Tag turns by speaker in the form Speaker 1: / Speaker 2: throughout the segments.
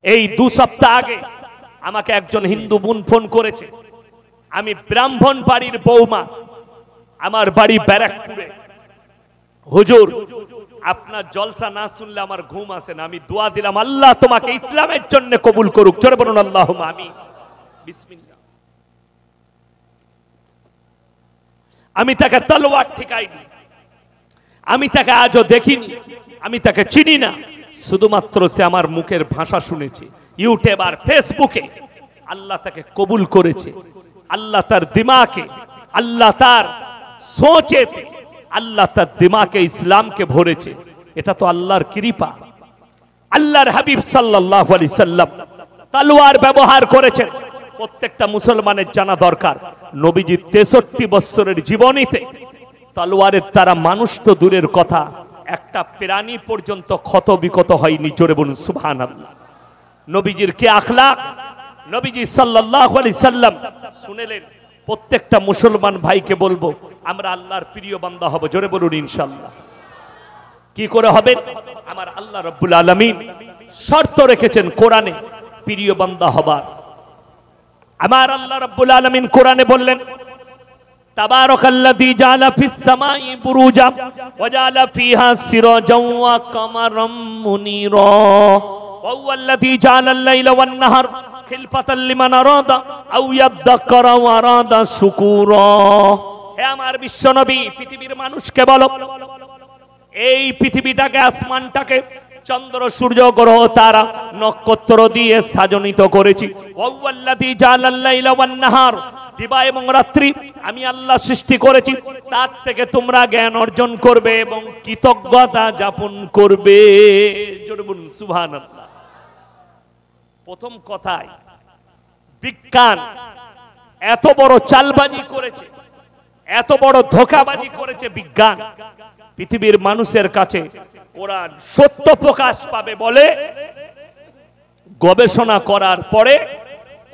Speaker 1: এই 2 সপ্তাহ আগে আমাকে একজন হিন্দু বোন ফোন করেছে, আমি ব্রাহ্মণ বাড়ির বৌমা, আমার বাড়ি ব্যারাকপুরে। হুজুর, আপনার জলসা না শুনলে আমার ঘুম আসে না। আমি দোয়া দিলাম, আল্লাহ তোমাকে ইসলামের জন্য কবুল করুক। জোরে বলুন আল্লাহুম্মা আমিন। বিসমিল্লাহ। আমি তাকে তলোয়ার ঠেকাইনি, আমি তাকে আজও দেখিনি, আমি তাকে চিনি না। শুধুমাত্র সে আমার মুখের ভাষা শুনেছে ইউটিউব আর ফেসবুকে। আল্লাহ তাকে কবুল করেছে, আল্লাহ তার দিমাকে, আল্লাহ তার সোচেতে, আল্লাহ তার দিমাকে ইসলামকে ভরেছে। এটা তো আল্লাহর কৃপা। আল্লাহর হাবিব সাল্লাল্লাহু আলাইহি সাল্লাম তলোয়ার ব্যবহার করেছেন। প্রত্যেকটা মুসলমানের জানা দরকার, নবীজি 63 বছরের জীবনীতে তলোয়ারের দ্বারা মানুষ তো দূরের কথা, একটা প্রাণী পর্যন্ত ক্ষত বিক্ষত হয়নি। জোরে বলুন সুবহানাল্লাহ। নবীজির কি আখলাক! নবীজি সাল্লাল্লাহু আলাইহি সাল্লাম শুনেলেন। প্রত্যেকটা মুসলমান ভাইকে বলবো, আমরা আল্লাহর প্রিয় বান্দা হব। জোরে বলুন ইনশাআল্লাহ। কি করে হবে? আমার আল্লাহ রাব্বুল আলামিন শর্ত রেখেছেন কোরআনে প্রিয় বান্দা হবার। আমার আল্লাহ রাব্বুল আলামিন কোরআনে বললেন, তাবারাকাল্লাযী জাআলা ফিস সামাই বুরুজা ওয়া জাআলা ফিহা সিরাজাও ওয়া কামারাম মুনীরা ওয়া হুয়াল্লাযী জাআলাল লাইলা ওয়ান নাহার খিলফাতাল লিমান আরাদা আও ইয়াদ্দাক্কারা ওয়া আরাদা শুকুরা। হে আমার বিশ্বনবী, পৃথিবীর মানুষকে বলো, এই পৃথিবীটাকে, আসমানটাকে চন্দ্র সূর্য গ্রহ তারা নক্ষত্র দিয়ে সাজনিত করেছি। ওয়া হুয়াল্লাযী জাআলাল লাইলা ওয়ান নাহার, দিবা এবং রাত্রি আমি আল্লাহ সৃষ্টি করেছি। তার থেকে তোমরা জ্ঞান অর্জন করবে এবং কৃতজ্ঞতা যাপন করবে। জোরে বলুন সুবহানাল্লাহ। প্রথম কথায় বিজ্ঞান এত বড় চালবাজি করেছে, এত বড় ধোঁকাবাজি করেছে বিজ্ঞান। পৃথিবীর মানুষের কাছে কোরআন সত্য প্রকাশ পাবে বলে গবেষণা করার পরে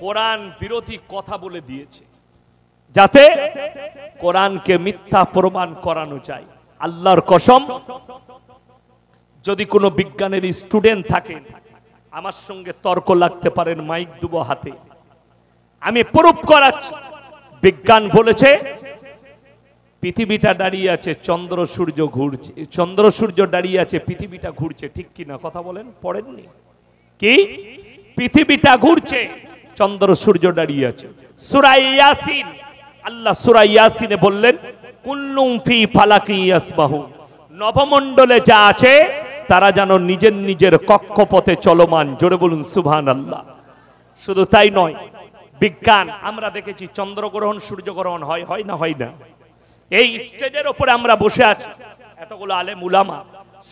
Speaker 1: কোরআন বিরোধী কথা বলে দিয়েছে, যাতে কোরআনকে মিথ্যা প্রমাণ করানো যায়। আল্লাহর কসম, যদি কোনো বিজ্ঞানের স্টুডেন্ট থাকে আমার সঙ্গে তর্ক লাগতে পারেন, মাইক দেব হাতে, আমি প্রুফ করাচ্ছি। বিজ্ঞান বলেছে পৃথিবীটা দাঁড়িয়ে আছে, চন্দ্র সূর্য ঘুরছে, চন্দ্র সূর্য দাঁড়িয়ে আছে, পৃথিবীটা ঘুরছে। ঠিক কিনা কথা বলেন? পড়েননি কি? পৃথিবীটা ঘুরছে, চন্দ্র সূর্য দাঁড়িয়ে আছে। সূরা ইয়াসিন, আল্লাহ সূরা ইয়াসিনে বললেন, কুল্লুম ফি ফালাকি ইয়াসবাহুন, নবমণ্ডলে যা আছে তারা যেন নিজের নিজের কক্ষপথে চলমান। জোরে বলুন সুবহানাল্লাহ। শুধু তাই নয়, বিজ্ঞান আমরা দেখেছি চন্দ্রগ্রহণ সূর্যগ্রহণ হয়, হয় না? হয় না? এই স্টেজের উপরে আমরা বসে আছি, এতগুলো আলেম উলামা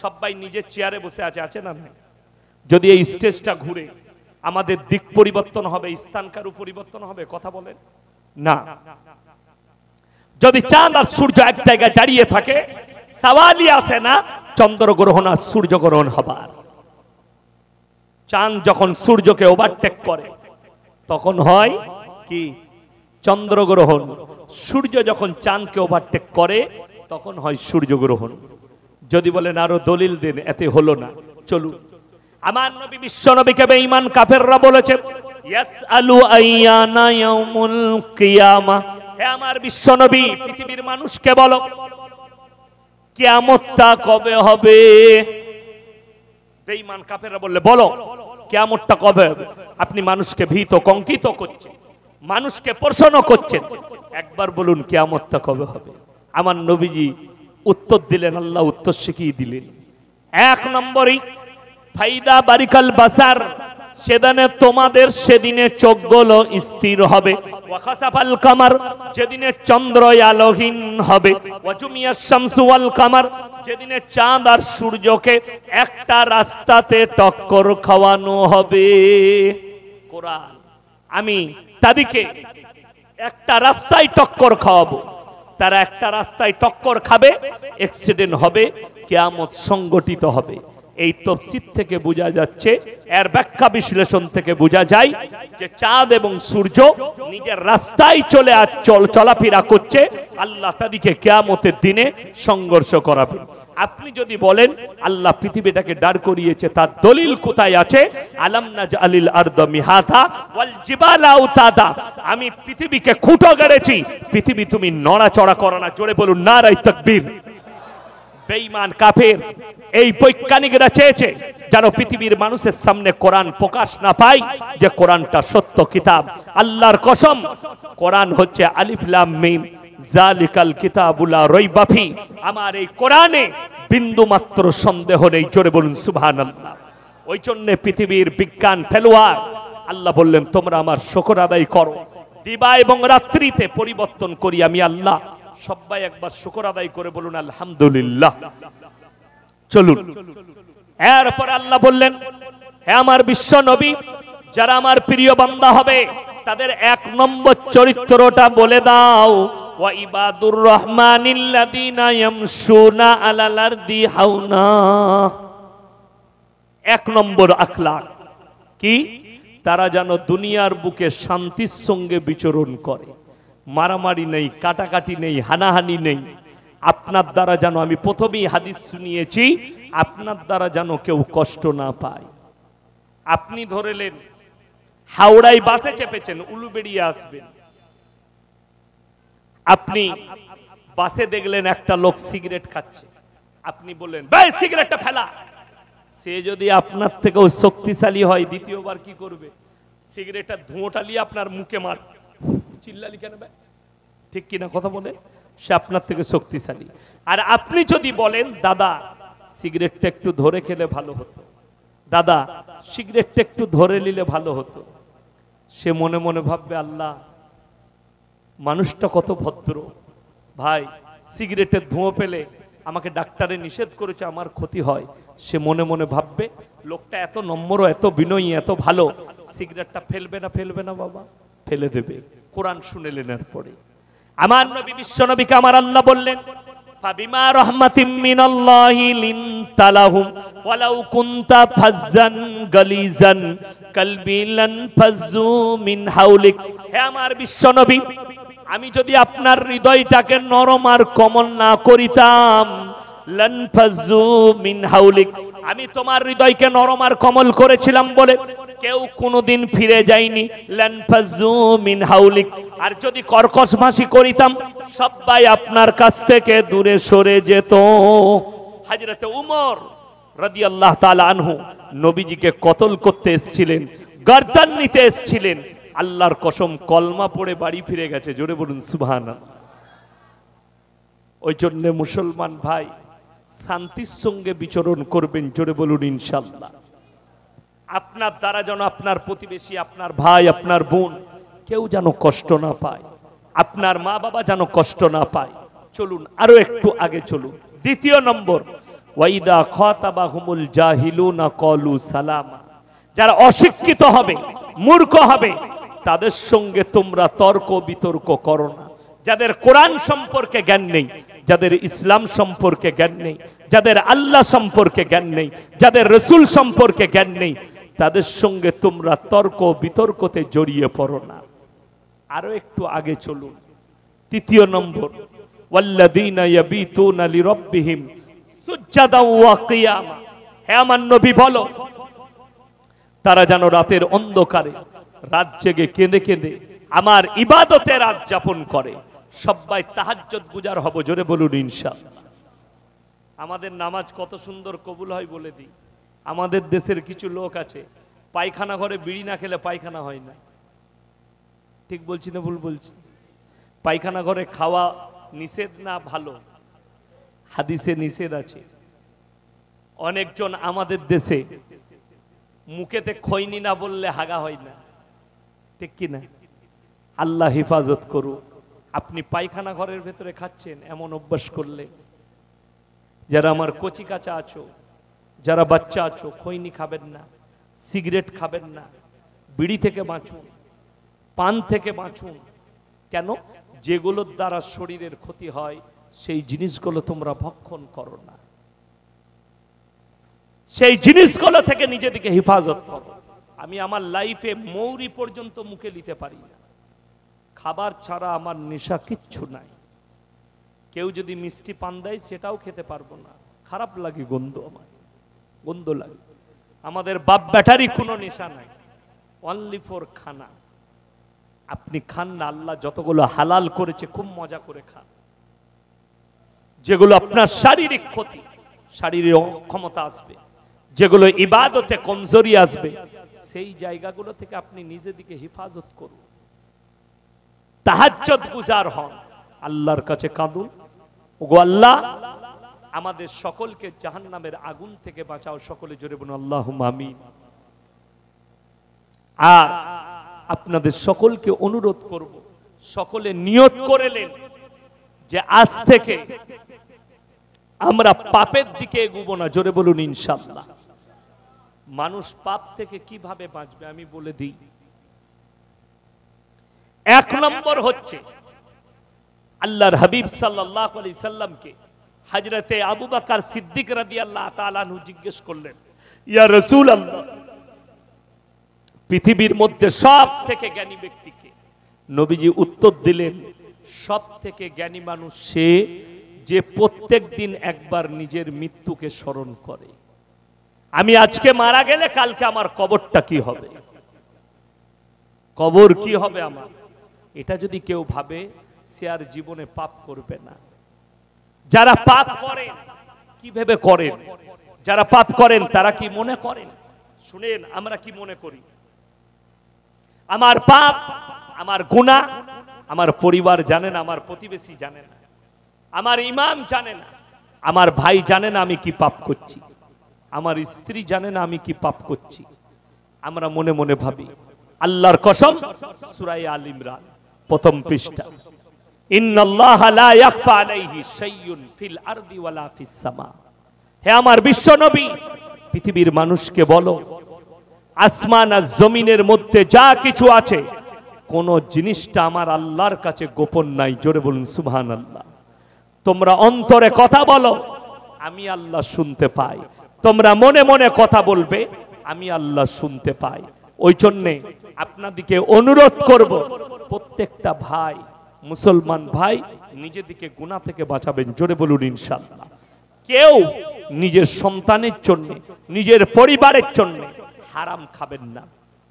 Speaker 1: সবাই নিজের চেয়ারে বসে আছে, আছে না? যদি এই স্টেজটা ঘুরে আমাদের দিক পরিবর্তন হবে, স্থানকারও পরিবর্তন হবে? কথা বলেন না। যদি চাঁদ আর সূর্য এক জায়গায় দাঁড়িয়ে থাকে, সওয়ালই আসে না চন্দ্রগ্রহণ আর সূর্যগ্রহণ হবার। চাঁদ যখন সূর্যকে ওভারটেক করে তখন হয় কি? চন্দ্রগ্রহণ। সূর্য যখন চাঁদকে ওভারটেক করে তখন হয় সূর্যগ্রহণ। যদি বলেন আরো দলিল দেন, এতে হলো না, চলুন। আমার নবী বিশ্ব নবীকে বেঈমান কাফেররা বলেছে, ইয়াসআলু আইয়ানা ইয়াউমুল কিয়ামা। হে আমার বিশ্ব নবী, পৃথিবীর মানুষকে বলো কিয়ামতটা কবে হবে? বেঈমান কাফেররা বললে, বলো কিয়ামতটা কবে হবে? আপনি মানুষকে ভীত কঙ্কিত করছেন, মানুষকে প্রশ্ন করছেন, একবার বলুন কিয়ামতটা কবে হবে? আমার নবীজি উত্তর দিলেন, আল্লাহ উত্তর শিখিয়ে দিলেন। এক নম্বরই ফাইদা বারিকাল বাসার, সেদিনে তোমাদের সেদিনে চোখগুলো স্থির হবে। ওয়াখাসাফাল কামার, যেদিনে চন্দ্র আলোহীন হবে। ওয়াজুমিয়াশ শামসু ওয়াল কামার, যেদিনে চাঁদ আর সূর্যকে একটা রাস্তাতে টক্কর খাওয়ানো হবে। কোরআন, আমি তাদেরকে একটা রাস্তায় টক্কর খাওয়াবো, তারা একটা রাস্তায় টক্কর খাবে, অ্যাক্সিডেন্ট হবে, কিয়ামত সংগঠিত হবে। এই তাফসীর থেকে বোঝা যাচ্ছে, এর ব্যাখ্যা বিশ্লেষণ থেকে বোঝা যায় যে চাঁদ এবং সূর্য নিজের রাস্তায় চলাফেরা করছে, আল্লাহ তাদেরকে কিয়ামতের দিনে সংঘর্ষ করাবে। আপনি যদি বলেন আল্লাহ পৃথিবীটাকে দাঁড় করিয়েছে, তার দলিল কোথায় আছে? আলাম নাজআলিল আরদা মিহাতা ওয়াল জিবালা আওতাদা, আমি পৃথিবীকে খুঁটো গেড়েছি, পৃথিবী তুমি নড়াচড়া করো না। জোরে বলুন নারায়ে তাকবীর। বেঈমান কাফের এই বৈজ্ঞানিকরা চেয়েছে যেন পৃথিবীর মানুষের সামনে কোরআন প্রকাশ না পায়, যে কোরআনটা সত্য কিতাব। আল্লাহর কসম, কোরআন হচ্ছে আলিফ লাম মিম জালিকাল কিতাবু লা রাইবা ফি, আমার এই কোরআনে বিন্দু মাত্র সন্দেহ নেই। জোরে বলুন সুবহানাল্লাহ। ওই জন্য পৃথিবীর বিজ্ঞান ফেলোয়ার, আল্লাহ বললেন তোমরা আমার শুকর আদায় করো, দিবা এবং রাত্রিতে পরিবর্তন করি আমি আল্লাহ। সবাই একবার শুকর আদায় করে বলুন আলহামদুলিল্লাহ। চলুন, এরপর আল্লাহ বললেন, হে আমার বিশ্ব নবী, যারা আমার প্রিয় বান্দা হবে তাদের 1 নম্বর চরিত্রটা বলে দাও। ওয়া ইবাদুর রহমানিল্লাযিনা ইয়ামশুনা আলাল আরদি হাওনা। 1 নম্বর আখলাক কি? তারা যেন দুনিয়ার বুকে শান্তির সঙ্গে বিচরণ করে, মারামারি নেই, কাটাকাটি নেই, হানাহানি নেই। আপনার দ্বারা যেন, আমি প্রথমেই হাদিস শুনিয়েছি, আপনার দ্বারা যেন কেউ কষ্ট না পায়। আপনি ধরেলেন হাওড়ায় বাসে চেপেছেন, উলুবেড়িয়া আসবেন, আপনি বাসে দেখলেন একটা লোক সিগারেট খাচ্ছে, আপনি বললেন ভাই সিগারেটটা ফেলা। সে যদি আপনার থেকেও শক্তিশালী হয়, দ্বিতীয়বার কি করবে? সিগারেটটা ধোঁয়াটা নিয়ে আপনার মুখে মার, চিল্লালি কেন ভাই? ঠিক কিনা কথা বলে? সে আপনার থেকে শক্তিশালী। আর আপনি যদি বলেন দাদা সিগারেটটা একটু ধরে খেলে ভালো হতো, দাদা সিগারেটটা একটু ধরে নিলে ভালো হতো, সে মনে মনে ভাববে আল্লাহ মানুষটা কত ভদ্র, ভাই সিগারেটের ধোঁয়া পেলে আমাকে ডাক্তারে নিষেধ করেছে, আমার ক্ষতি হয়। সে মনে মনে ভাববে লোকটা এত নম্র, এত বিনয়ী, এত ভালো, সিগারেটটা ফেলবে না? ফেলবে না বাবা, ফেলে দেবে। কোরআন শুনেলেন এরপরে আমার নবী বিশ্ব নবীকে আমার আল্লাহ বললেন, ফাবিমা রাহমাতিম মিনাল্লাহি লিনতা লাহুম ওয়ালাউ কুনতা ফাজ্জান গালিজান কলবি লান ফাজ্জু মিন হাওলিক। হে আমার বিশ্ব নবী, আমি যদি আপনার হৃদয়টাকে নরম আর কোমল না করিতাম, লান ফাজ্জু মিন হাওলিক, আমি তোমার হৃদয়কে নরম আর কোমল করেছিলাম বলে কেউ কোনোদিন ফিরে যায়নি, লান ফাজ্জু মিন হাওলিক। আর যদি কর্কশ ভাষী করিতাম, সবাই আপনার কাছ থেকে দূরে সরে যেত। হযরতে উমর রাদিয়াল্লাহু তাআলা আনহু নবীজিকে কতল করতে এসেছিলেন, গর্দান নিতে এসেছিলেন, আল্লাহর কসম কলমা পড়ে বাড়ি ফিরে গেছে। জোরে বলুন সুবহানাল্লাহ। ওই জন্য মুসলমান ভাই শান্তির সঙ্গে বিচরণ করবেন। জোরে বলুন ইনশাআল্লাহ। আপনার দ্বারা যেন আপনার প্রতিবেশী, আপনার ভাই, আপনার বোন কেউ যেন কষ্ট না পায়, আপনার মা বাবা যেন কষ্ট না পায়। চলুন আরো একটু আগে চলুন। 2 নম্বর, ওয়াইদা খাতাবাহুমুল জাহিলুনা ক্বালু সালামা। যারা অশিক্ষিত হবে, মূর্খ হবে, তাদের সঙ্গে তোমরা তর্ক বিতর্ক করো না। যাদের কোরআন সম্পর্কে জ্ঞান নেই, যাদের ইসলাম সম্পর্কে জ্ঞান নেই, যাদের আল্লাহ সম্পর্কে জ্ঞান নেই, যাদের রাসূল সম্পর্কে জ্ঞান নেই, তাদের সঙ্গে তোমরা তর্ক বিতর্কতে জড়িয়ে পড়ো না। আরো একটু আগে চলুন। 3 নম্বর, ওয়াল্লাযীনা ইয়াবিতুনা লিরাব্বিহিম সুজদান ওয়া কিয়ামা। হে আমার নবী বলো, তারা যেন রাতের অন্ধকারে রাত জেগে কেঁদে কেঁদে আমার ইবাদতে রাত যাপন করে। সবাই তাহাজ্জুদ গুজার হব। জোরে বলুন ইনশাআল্লাহ। আমাদের নামাজ কত সুন্দর কবুল হয় বলে দিই। আমাদের দেশের কিছু লোক আছে, পায়খানা ঘরে বিড়ি না খেলে পায়খানা হয় না। ঠিক বলছি না ভুল বলছি? পায়খানা ঘরে খাওয়া নিষেধ না ভালো? হাদিসে নিষেধ আছে। অনেকজন আমাদের দেশে মুখেতে খৈনি না বললে হাগা হয় না, ঠিক কি না? আল্লাহ হেফাজত করুক। আপনি পায়খানা ঘরের ভেতরে খাচ্ছেন, এমন অভ্যাস করলে, যারা আমার কচি কাঁচা আছো, যারা বাচ্চা আছো, খৈনি খাবেন না, সিগারেট খাবেন না, বিড়ি থেকে বাঁচুন, পান থেকে বাঁচুন। কেন? যেগুলোর দ্বারা শরীরের ক্ষতি হয় সেই জিনিসগুলো তোমরা ভক্ষণ করো না। সেই জিনিসগুলো থেকে নিজেদেরকে হেফাজত করো। আমি আমার লাইফে মৌরি পর্যন্ত মুখে নিতে পারি না, খাবার ছাড়া আমার নেশা কিচ্ছু নাই। কেউ যদি মিষ্টি পান দেয় সেটাও খেতে পারবো না, খারাপ লাগে, গন্ধ, আমার গন্ধ লাগে। আমাদের বাপ ব্যাটারি কোনো নেশা নাই, অনলি ফর খানা। আপনি খান না, আল্লাহ যতগুলো হালাল করেছে খুব মজা করে খান। যেগুলো আপনার শারীরিক ক্ষতি, শারীরিক অক্ষমতা আসবে, যেগুলো ইবাদতে কমজোরি আসবে, সেই জায়গাগুলো থেকে আপনি নিজেদিকে হেফাজত করুন। তাহাজ্জুদ গুজার হন, আল্লাহর কাছে কাঁদুন, ওগো আল্লাহ আমাদের সকলকে জাহান্নামের আগুন থেকে বাঁচাও। সকলে জোরে বলুন আল্লাহুম্মা আমিন। আর আপনাদের সকলকে অনুরোধ করব, সকলে নিয়ত করেলেন যে আজ থেকে আমরা পাপের দিকে এগোবো না। জোরে বলুন ইনশাআল্লাহ। মানুষ পাপ থেকে কিভাবে বাঁচবে আমি বলে দিই। এক নম্বর হচ্ছে আল্লাহর হাবিব সাল্লাল্লাহু আলাইহি সাল্লামকে হযরতে আবু বকর সিদ্দিক রাদিয়াল্লাহু তাআলা আনহু জিজ্ঞেস করলেন, ইয়া রাসূলুল্লাহ, পৃথিবীর মধ্যে সব থেকে জ্ঞানী ব্যক্তিকে? নবীজি উত্তর দিলেন, সব থেকে জ্ঞানী মানুষ সে যে প্রত্যেক দিন একবার নিজের মৃত্যুকে স্মরণ করে। আমি আজকে মারা গেলে কালকে আমার কবরটা কি হবে, কবর কি হবে আমার, এটা যদি কেউ ভাবে সে আর জীবনে পাপ করবে না। যারা পাপ করেন কি ভেবে করেন? যারা পাপ করেন তারা কি মনে করেন? শুনেন, আমরা কি মনে করি? আমার পাপ, আমার গুনাহ আমার পরিবার জানে না, আমার প্রতিবেশী জানে না, আমার ইমাম জানে না, আমার ভাই জানে না আমি কি পাপ করছি, আমার স্ত্রী জানে না আমি কি পাপ করছি। আমরা মনে মনে ভাবি। আল্লাহর কসম, সূরা আল ইমরান প্রথম পৃষ্ঠা, ইন্নাল্লাহা লা ইয়াখফা আলাইহি শাইউন ফিল আরদি ওয়ালা ফিস সামা। হে আমার বিশ্ব নবী, পৃথিবীর মানুষকে বলো, আসমান আর জমিনের মধ্যে যা কিছু আছে কোন জিনিসটা আমার আল্লাহর কাছে গোপন নাই। জোরে বলুন সুবহানাল্লাহ। তোমরা অন্তরে কথা বলো, আমি আল্লাহ শুনতে পাই। তোমরা মনে মনে কথা বলবে, আমি আল্লাহ শুনতে পাই। ওই জন্যে আপনাদেরকে অনুরোধ করব, প্রত্যেকটা ভাই, মুসলমান ভাই, নিজেদিকে গুনাহ থেকে বাঁচাবেন। জোরে বলুন ইনশাআল্লাহ। কেউ নিজের সন্তানের জন্য, নিজের পরিবারের জন্য হারাম খাবেন না।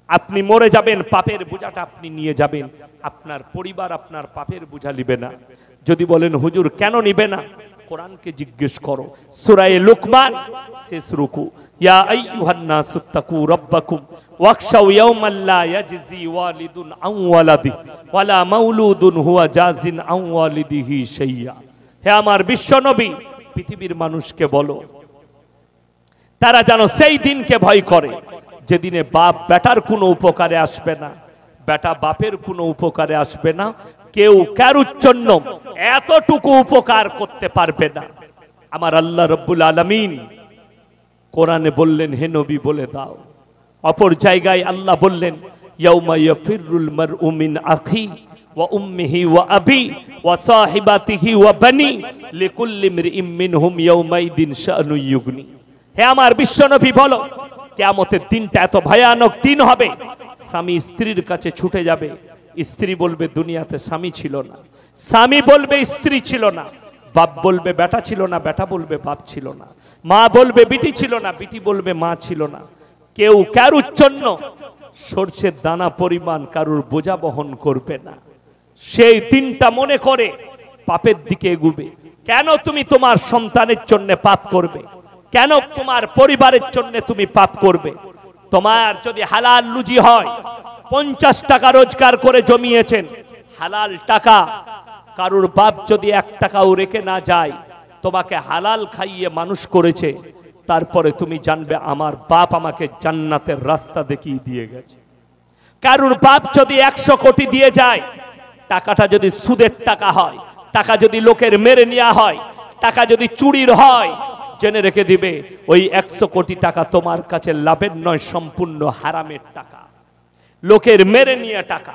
Speaker 1: আপনি মরে যাবেন, পাপের বোঝাটা আপনি নিয়ে যাবেন, আপনার পরিবার আপনার পাপের বোঝা নিবে না। যদি বলেন হুজুর কেন নিবে না, কোরআনকে জিজ্ঞেস করো। সূরা লুকমান শেষ রুকু, ইয়া আইয়ুহান নাসুত্তাকু রাব্বাকুম ওয়াখশাউ ইয়াওমান লা ইয়াজজি ওয়ালিদুন আন ওয়ালাদিহি ওয়ালা মাউলুদুন হুয়া জাজিন আন ওয়ালিদিহি শাইয়া। হে আমার বিশ্ব নবী, পৃথিবীর মানুষকে বলো তারা যেন সেই দিনকে ভয় করে যেদিনে বাপ বেটার কোনো উপকারে আসবে না, বেটা বাপের কোনো উপকারে আসবে না, কেউ কারুর জন্য এতটুকু উপকার করতে পারবে না। আমার আল্লাহ রব্বুল আলামিন কোরআনে বললেন, হে নবী বলে দাও। অপর জায়গায় আল্লাহ বললেন, ইয়াউমা ইয়াফিরুল মারউ মিন আখি ওয়া উম্মিহি ওয়া আবি ওয়া সাহিবাতিহি ওয়া বানি লিকুল্লি ইমরিইম মিনহুম ইয়াউমাইদিন শাআনু ইউগনি। হে আমার বিশ্ব নবী বলো, কিয়ামতের দিনটা এত ভয়ানক দিন হবে, স্বামী স্ত্রীর কাছে ছুটে যাবে, স্ত্রী বলবে দুনিয়াতে স্বামী ছিল না, স্বামী বলবে স্ত্রী ছিল না, বাপ বলবে বেটা ছিল না, বেটা বলবে বাপ ছিল না, মা বলবে বিটি ছিল না, বিটি বলবে মা ছিল না। কেউ কারুর জন্য সরষের দানা পরিমাণ কারুর বোঝা বহন করবে না। সেই দিনটা মনে করে পাপের দিকে এগুবে। কেন তুমি তোমার সন্তানের জন্য পাপ করবে? কেন তোমার পরিবারের জন্য তুমি পাপ করবে? তোমার যদি হালাল রুজি হয়, 50 টাকা রোজগার করে জমিয়েছেন, হালাল টাকা, কারুর বাপ যদি 1 টাকাও রেখে না যায়, তোমাকে হালাল খাইয়ে মানুষ করেছে, তারপরে তুমি জানবে আমার বাপ আমাকে জান্নাতের রাস্তা দেখিয়ে দিয়ে গেছে। কারুর বাপ যদি 100 কোটি দিয়ে যায়, টাকাটা যদি সুদের টাকা হয়, টাকা যদি লোকের মেরে নেওয়া হয়, টাকা যদি চুরির হয়, জেনে রেখে দিবে ওই 100 কোটি টাকা তোমার কাছে লাভের নয়, সম্পূর্ণ হারামের টাকা, লোকের মেরে নিয়ে টাকা,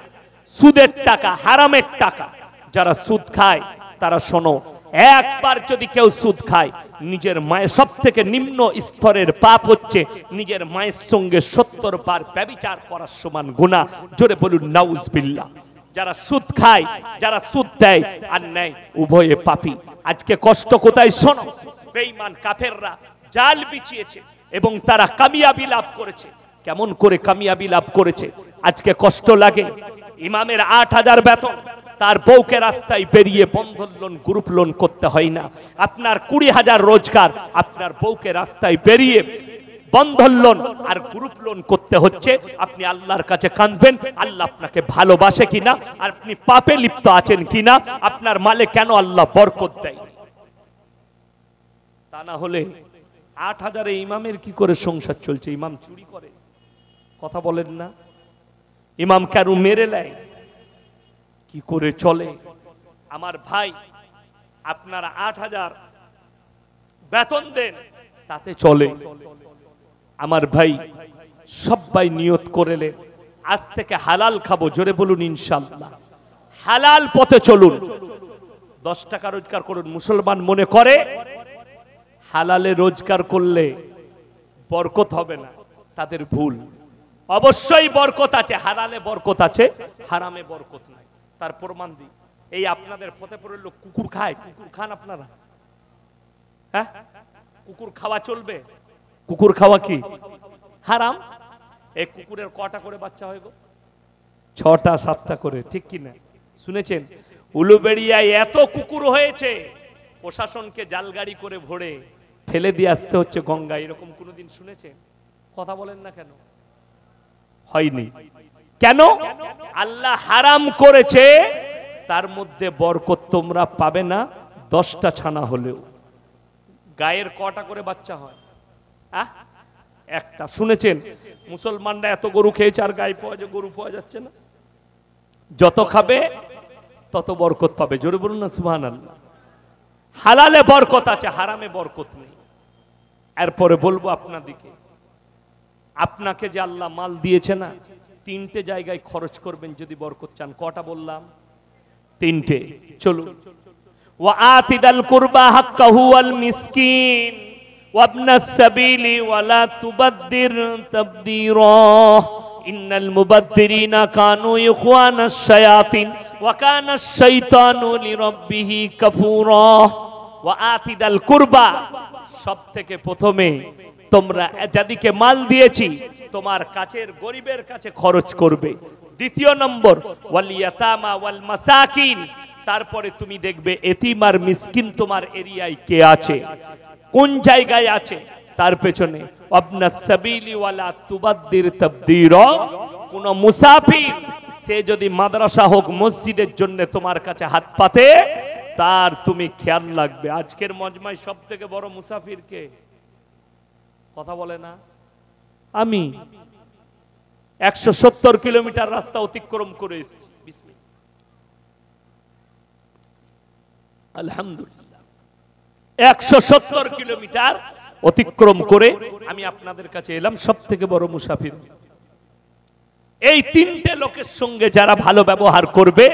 Speaker 1: সুদের টাকা, হারামের টাকা। যারা সুদ খায় তারা শোনো, একবার যদি কেউ সুদ খায়, নিজের মায়ের সব থেকে নিম্ন স্তরের পাপ হচ্ছে নিজের মায়ের সঙ্গে 70 বার ব্যভিচার করার সমান গুনাহ। জোরে বলুন নাউজুবিল্লাহ। যারা সুদ খায়, যারা সুদ দেয় আর নেয়, উভয়ে পাপী। আজকে কষ্ট কোথায় শোনো? বেঈমান কাফেররা জাল বিছিয়েছে এবং তারা কামিয়াবি লাভ করেছে। কেমন করে কামিয়াবি লাভ করেছে? আজকে কষ্ট লাগে। ইমামের 8000 বেতন, তার বউকে রাস্তায় বেরিয়ে বন্ধন লোন, গ্রুপ লোন করতে হয় না। আপনার 20,000 রোজগার, আপনার বউকে রাস্তায় বেরিয়ে বন্ধন লোন আর গ্রুপ লোন করতে হচ্ছে। আপনি আল্লাহর কাছে কাঁদবেন, আল্লাহ আপনাকে ভালোবাসে কিনা, আর আপনি পাপে লিপ্ত আছেন কিনা, আপনার মালে কেন আল্লাহ বরকত দেয়। তা না হলে 8000 ইমামের কি করে সংসার চলছে? ইমাম চুরি করে, কথা বলেন না? ইমাম কেন মেরে নেয়, কি করে চলে? আমার ভাই, আপনারা 8000 বেতন দেন, তাতে চলে? আমার ভাই, সবাই নিয়ত করেলেন আজ থেকে হালাল খাবো। জোরে বলুন ইনশাআল্লাহ। হালাল পথে চলুন, 10 টাকা রোজগার করুন। মুসলমান মনে করে হালালে রোজগার করলে বরকত হবে না, তাদের ভুল। অবশ্যই বরকত আছে, হালালে বরকত আছে, হারামে বরকত নাই। তার প্রমাণ দিই, এই আপনাদের ফতেপুরের লোক কুকুর খায়। কুকুর খান আপনারা? হ্যাঁ, কুকুর খাওয়া চলবে? কুকুর খাওয়া কি হারাম? এই কুকুরের কটা করে বাচ্চা হয় গো? 6টা 7টা করে, ঠিক কি না? শুনেছেন উলুবেড়িয়ায় এত কুকুর হয়েছে, প্রশাসনকে জালগাড়ি করে ভরে ঠেলে দিয়ে আসতে হচ্ছে গঙ্গা। এরকম কোনোদিন শুনেছেন? কথা বলেন না কেন? হয়নি কেন? আল্লাহ হারাম করেছে, তার মধ্যে বরকত তোমরা পাবে না 10টা ছানা হলেও। গায়ের কটা করে বাচ্চা হয়? একটা। শুনেছেন মুসলমানরা এত গরু খেয়েছে আর গায়ে গরু পাওয়া যাচ্ছে না? যত খাবে তত বরকত পাবে। জোরে বলুন না সুবহানাল্লাহ। হালালে বরকত আছে, হারামে বরকত নেই। এরপরে বলবো আপনাদিকে, আপনাকে যে আল্লাহ মাল দিয়েছে না, 3টে জায়গায় খরচ করবেন যদি বরকত চান। কটা বললাম? 3টে। চলুন। ওয়া আতিদাল কুরবা হাক্কাহু ওয়াল মিসকিন ওয়াবনাস সাবিলি ওয়ালা তুবাদদির তাবদীরা ইন্নাল মুবাদদিরিনা কানু ইখওয়ানাশ শায়াতিন ওয়া কানাশ শাইতানু লিরাব্বিহি কাফুরা। ওয়া আতিদাল কুরবা, সবথেকে প্রথমে তোমরা যাদিকে মাল দিয়েছি তোমার কাছের গরিবের কাছে খরচ করবে। দ্বিতীয় নম্বর ওয়াল ইয়াতামা ওয়াল মাসাকিন, তারপরে তুমি দেখবে এতিম আর মিসকিন তোমার এরিয়ায় কে আছে, কোন জায়গায় আছে, তার পেছনে। আবনাস সাবিলি ওয়ালা তুবাদদির তাবদীরা, কোন মুসাফির সে যদি মাদ্রাসা হোক মসজিদের জন্য তোমার কাছে হাত পাতে, তার তুমি খেয়াল রাখবে। আজকের মজমায় সব থেকে বড় মুসাফির কে? কথা বলে না? আমি 170 কিলোমিটার রাস্তা অতিক্রম করে এসেছি। আলহামদুলিল্লাহ, 170 কিলোমিটার অতিক্রম করে আমি আপনাদের কাছে এলাম। সব থেকে বড় মুসাফির এই 3টে লোকের সঙ্গে যারা ভালো ব্যবহার করবে,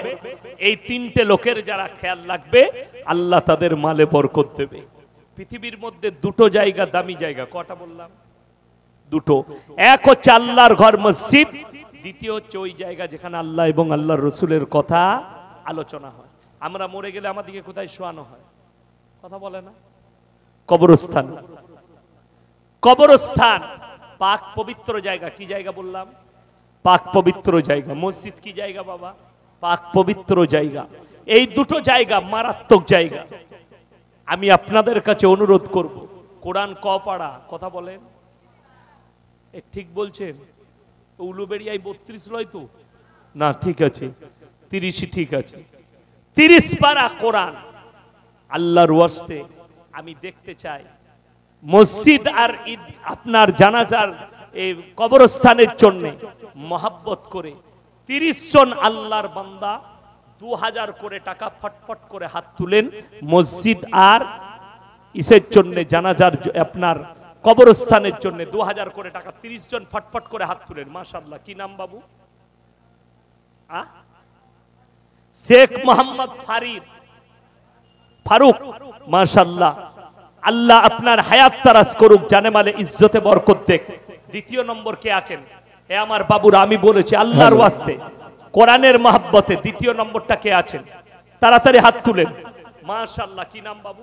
Speaker 1: এই 3টে লোকের যারা খেয়াল রাখবে, আল্লাহ তাদের মালে বরকত দেবে। পৃথিবীর মধ্যে 2টো জায়গা দামি জায়গা। কটা বললাম? 2টো। এক হচ্ছে আল্লাহর ঘর মসজিদ, দ্বিতীয় হচ্ছে ওই জায়গা যেখানে আল্লাহ এবং আল্লাহর রসুলের কথা আলোচনা হয়। আমরা মরে গেলে আমাদেরকে কোথায় শোয়ানো হয়? কথা বলে না? কবরস্থান। কবরস্থান পাক পবিত্র জায়গা। কি জায়গা বললাম? পাক পবিত্র জায়গা। মসজিদ কি জায়গা বাবা? পাক পবিত্র জায়গা। এই 2টো জায়গা মারাত্মক জায়গা। আমি আপনাদের কাছে অনুরোধ করব, কোরআন ক পাড়া? কথা বলেন, ঠিক বলছেন? উলুবেড়িয়ায় 32 লয় তো না? ঠিক আছে, 30ই ঠিক আছে। 30 পারা কোরআন। আল্লাহর ওয়াস্তে আমি দেখতে চাই মসজিদ আর ঈদ আপনার জানাজার এই কবরস্থানের জন্য মহব্বত করে 30 জন আল্লাহর বান্দা 2000 করে টাকা ফটফট করে হাত তুলেন মসজিদ আর ইসের জন্য, জানাজার আপনার কবরস্থানের জন্য 2000 করে টাকা 30 জন ফটফট করে হাত তুলেন। মাশাআল্লাহ। কি নাম বাবু? শেখ মোহাম্মদ ফারিদ। ফারুক, মাশাআল্লাহ, আল্লাহ আপনার হায়াত তারাজ করুক, জানে মালে ইজ্জতে বরকত দেখ। দ্বিতীয় নম্বর কে আছেন? এ আমার বাবুরা, আমি বলেছি আল্লাহর ওয়াস্তে, কোরআনের মহব্বতে দ্বিতীয় নম্বরটা কে আছেন? তাড়াতাড়ি হাত তুলেন। মাশাআল্লাহ, কি নাম বাবু?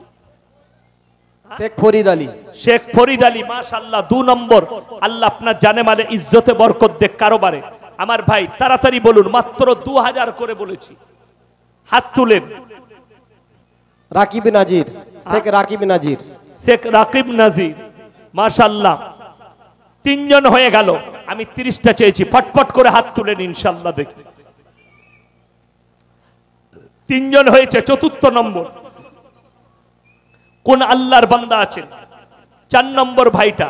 Speaker 2: শেখ ফরিদ আলী।
Speaker 1: শেখ ফরিদ আলী, মাশাআল্লাহ। 2 নম্বর, আল্লাহ আপনার জানে মালে ইজ্জতে বরকত দেখ কারোবারে। আমার ভাই তাড়াতাড়ি বলুন, মাত্র 2000 করে বলেছি, হাত তুলেন।
Speaker 2: রাকিব নাজির, শেখ রাকিব নাজির।
Speaker 1: শেখ রাকিব নাজির, মাশাআল্লাহ। 3 জন হয়ে গেল, আমি 30টা চেয়েছি, ফটফট করে হাত তুলেন ইনশাআল্লাহ দেখি। 3 জন হয়েছে। 4র্থ নম্বর, কোন আল্লাহর বান্দা আছেন? 4 নম্বর ভাইটা,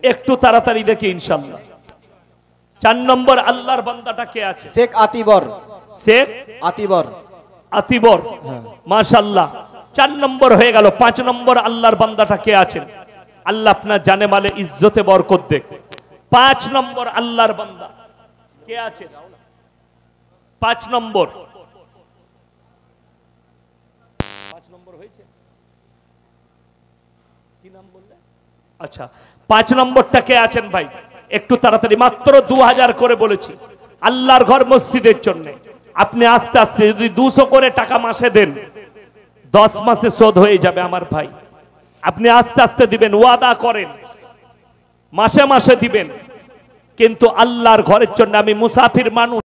Speaker 1: একটু তাড়াতাড়ি দেখি ইনশাআল্লাহ। 4 নম্বর আল্লাহর বান্দাটা কে আছে?
Speaker 2: শেখ আতিবর।
Speaker 1: শেখ
Speaker 2: আতিবর।
Speaker 1: আতিবর, মাশাআল্লাহ। 4 নম্বর হয়ে গেল। 5 নম্বর আল্লাহর বান্দাটা কে আছেন? আল্লাহ আপনার জানে মালে ইজ্জতে বরকত দেখ। 5 নম্বর আল্লাহর বান্দা কে আছে? 5 নম্বর, 5 নম্বর হয়েছে। কি নাম বললে? আচ্ছা, 5 নম্বরটা কে আছেন ভাই? একটু তাড়াতাড়ি, মাত্র 2000 করে বলেছি আল্লাহর ঘর মসজিদের জন্য। আপনি আস্তে আস্তে যদি 200 করে টাকা মাসে দেন, 10 মাসে শোধ হয়ে যাবে আমার ভাই। আপনি আস্তে আস্তে দিবেন, ওয়াদা করেন মাসে মাসে দিবেন, কিন্তু আল্লাহর ঘরের জন্য। আমি মুসাফির মানুষ।